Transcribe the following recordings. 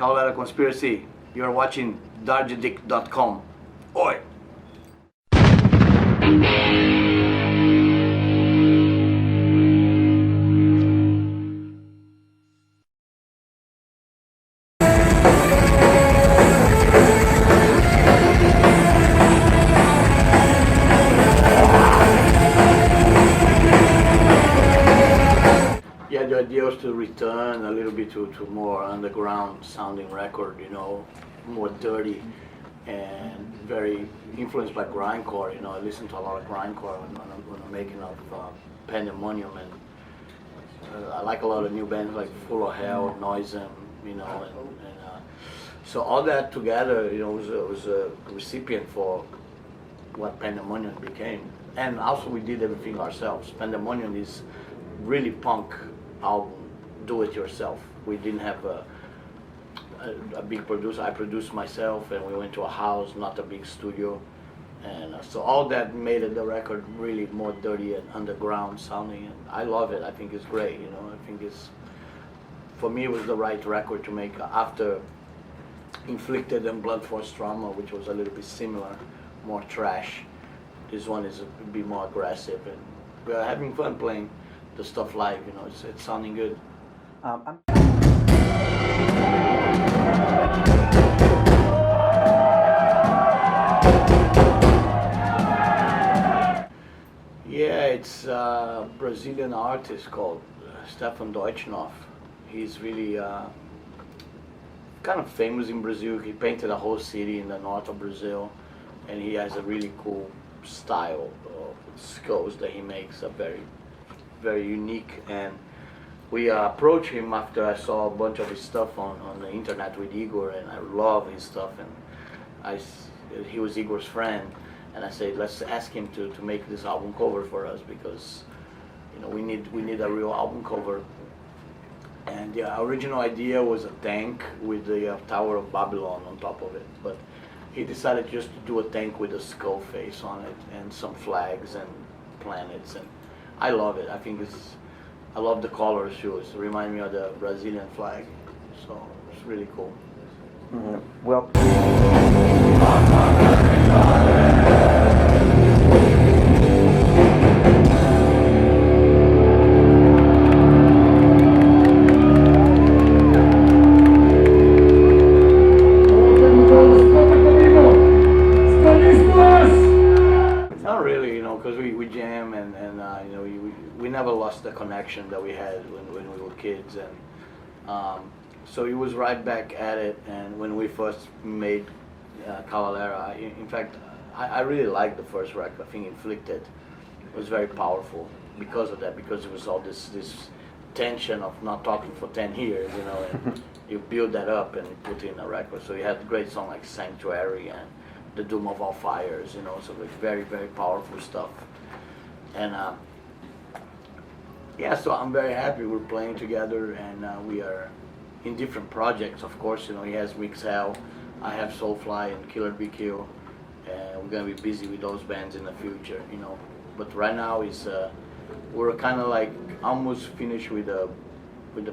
Cavalera Conspiracy. You're watching Dargedik.com. Oi! Yeah, the idea was to return a little bit to more underground sounding record, you know, more dirty and very influenced by grindcore. You know, I listen to a lot of grindcore when I'm making up Pandemonium, and I like a lot of new bands like Full of Hell, Noisem, you know, and so all that together, you know, was a recipient for what Pandemonium became. And also we did everything ourselves. Pandemonium is really punk album, do it yourself. We didn't have a big producer. I produced myself, and we went to a house, not a big studio, and so all that made the record really more dirty and underground sounding. And I love it. I think it's great. You know, I think it's, for me, it was the right record to make after Inflicted and Blunt Force Trauma, which was a little bit similar, more trash. This one is a bit more aggressive, and we're having fun playing the stuff live, you know, it's sounding good. Yeah, it's a Brazilian artist called Stefan Deutschnoff. He's really kind of famous in Brazil. He painted a whole city in the north of Brazil, and he has a really cool style of skulls that he makes, a very unique. And we approached him after I saw a bunch of his stuff on the internet with Igor, and I love his stuff, and he was Igor's friend, and I said, let's ask him to make this album cover for us, because you know we need a real album cover. And the original idea was a tank with the Tower of Babylon on top of it, but he decided just to do a tank with a skull face on it and some flags and planets, and I love it. I love the colors too. It reminds me of the Brazilian flag, so it's really cool. Mm-hmm. Well. Not really, you know, because we jam and you know, we never lost the connection that we had when we were kids, and so he was right back at it. And when we first made Cavalera, in fact, I really liked the first record. I think Inflicted was very powerful because of that, because it was all this tension of not talking for 10 years, you know, and you build that up and you put it in a record. So you had a great song like Sanctuary and The Doom of All Fires, you know, so like very powerful stuff. And yeah, so I'm very happy we're playing together, and we are in different projects, of course. You know, he has Mix Hell, I have Soulfly and Killer Be Kill, and we're gonna be busy with those bands in the future, you know. But right now is we're kind of like almost finished with the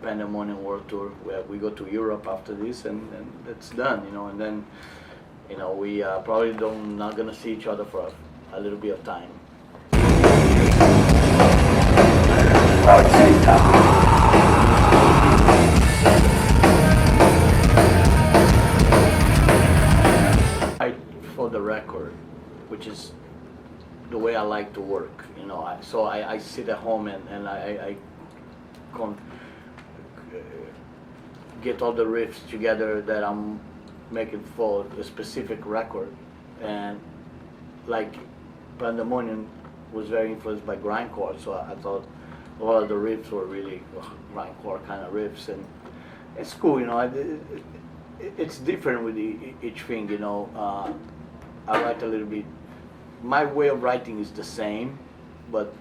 Pandemonium World Tour, where we go to Europe after this, and that's done, you know. And then, you know, we probably not gonna see each other for a little bit of time. For the record, which is the way I like to work, you know. I sit at home and I get all the riffs together that I'm making for a specific record. And like Pandemonium was very influenced by grindcore, so I thought a lot of the riffs were really grindcore kind of riffs, and it's cool, you know. It's different with each thing, you know. I write a little bit. My way of writing is the same, but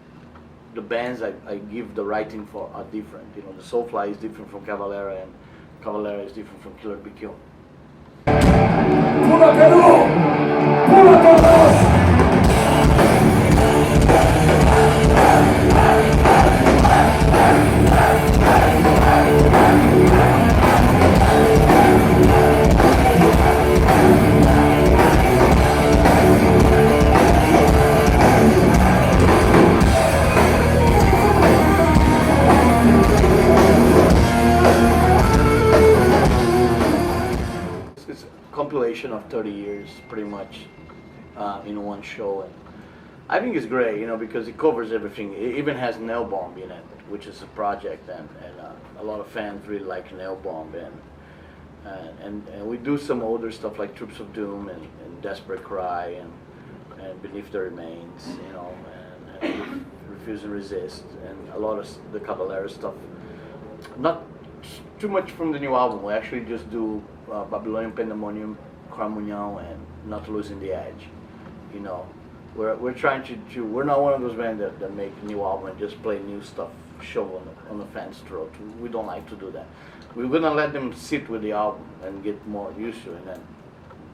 the bands I give the writing for are different. You know, the Soulfly is different from Cavalera, and Cavalera is different from Killer Be Kill. Pula Peru! Pula todos! compilation of 30 years, pretty much, in one show. And I think it's great, you know, because it covers everything. It even has Nail Bomb in it, which is a project, and a lot of fans really like Nail Bomb. And we do some older stuff like Troops of Doom and Desperate Cry and Beneath the Remains, you know, and Refuse and Resist, and a lot of the Cavalera stuff. Not too much from the new album. We actually just do Babylonian Pandemonium, Cramunhão, and Not Losing the Edge. You know, we're trying to we're not one of those bands that make new album and just play new stuff, show on the fans' throat. We don't like to do that. We're gonna let them sit with the album and get more used to it, and then,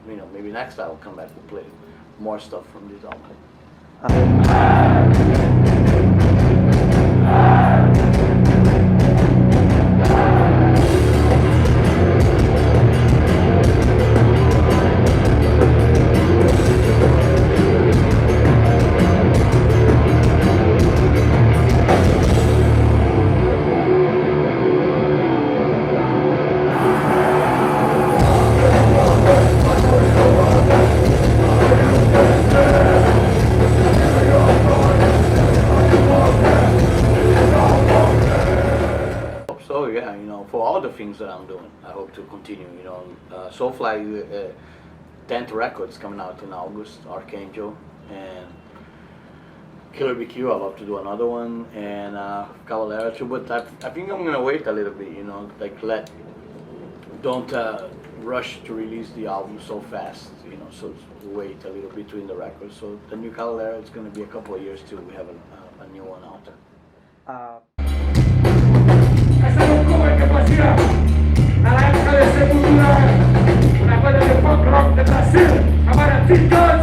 you know, maybe next time I'll come back and play more stuff from this album. So yeah, you know, for all the things that I'm doing, I hope to continue. You know, Soulfly 10th record's coming out in August, Archangel, and Killer BQ. I love to do another one, and Cavalera too. But I think I'm gonna wait a little bit. You know, like don't rush to release the album so fast. You know, so wait a little between the records. So the new Cavalera, it's gonna be a couple of years till we have a new one out. Essa loucura que fazia na época de Sepultura, uma banda de punk rock de Brasil, chamada Titãs.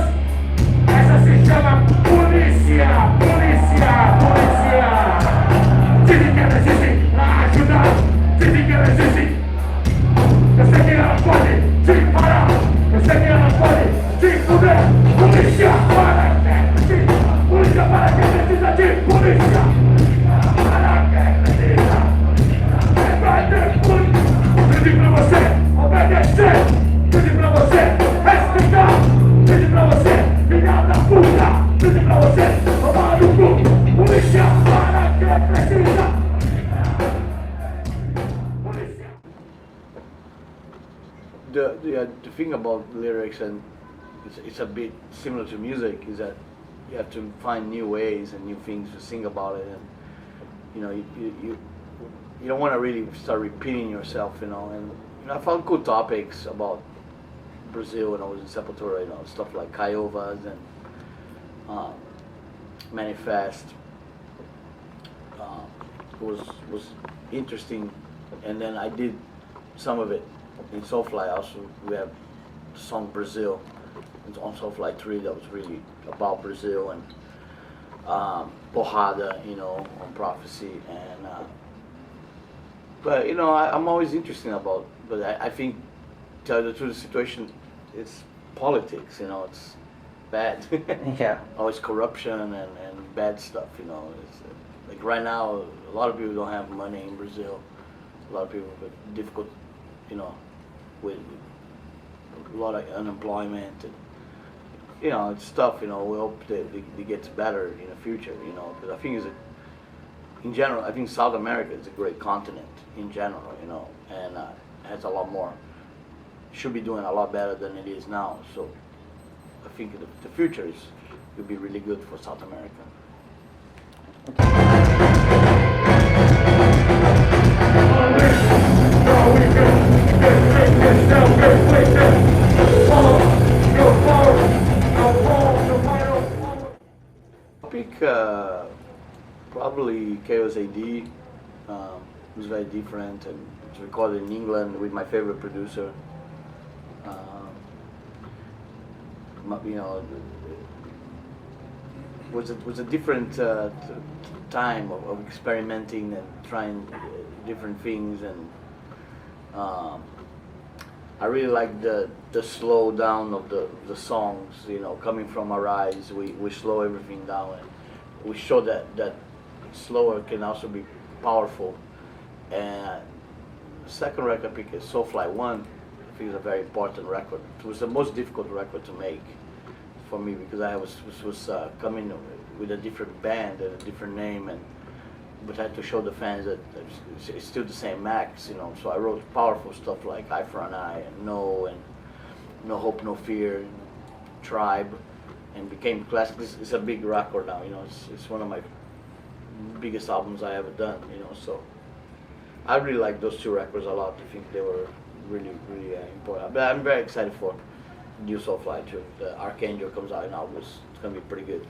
Essa se chama Polícia, Polícia, Polícia. Dizem que ela existe pra ajudar, dizem que ela existe. Eu sei que ela pode te parar, eu sei que ela pode te fuder. Polícia para quem precisa, polícia para quem precisa de polícia. Para quem precisa. Pedi pra você obedecer, pedi pra você respeitar, pedi pra você filha da puta, pedi pra você tomar no cu, polícia para quem precisa. Polícia. The thing about lyrics, and it's a bit similar to music, is that you have to find new ways and new things to sing about it, and you know you don't want to really start repeating yourself, you know. And you know, I found cool topics about Brazil when I was in Sepultura, you know, stuff like Caiovas and Manifest. Was interesting, and then I did some of it in Soulfly. Also, we have the song Brazil. It's on Soulfly 3 that was really about Brazil, and Porrada, you know, on Prophecy, and. But you know, I'm always interested about. But I think, to tell you the truth, the situation, it's politics. You know, it's bad. Yeah. Always corruption and bad stuff. You know, it's, like right now, a lot of people don't have money in Brazil. A lot of people have difficult, you know, with a lot of unemployment. And, you know, it's tough. You know, we hope that it gets better in the future. You know, because I think in general, I think South America is a great continent in general, you know, and has a lot more, should be doing a lot better than it is now. So I think the future will be really good for South America. I pick probably Chaos AD. It was very different, and it's recorded in England with my favorite producer. You know, it was a different time of experimenting and trying different things, and I really like the slow down of the songs. You know, coming from Arise, we slow everything down, and we show that slower can also be powerful. And the second record I pick is Soulfly 1. I think it's a very important record. It was the most difficult record to make for me because I was coming with a different band and a different name, but I had to show the fans that it's still the same Max, you know. So I wrote powerful stuff like Eye for an Eye and No, and No Hope, No Fear, and Tribe, and became classic. It's a big record now, you know. It's one of my biggest albums I ever done, you know. So I really like those two records a lot. I think they were really important. But I'm very excited for new Soulfly too. The Archangel comes out in August. It's gonna be pretty good.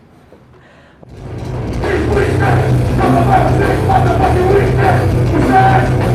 Weakness! Talk about this motherfucking weakness!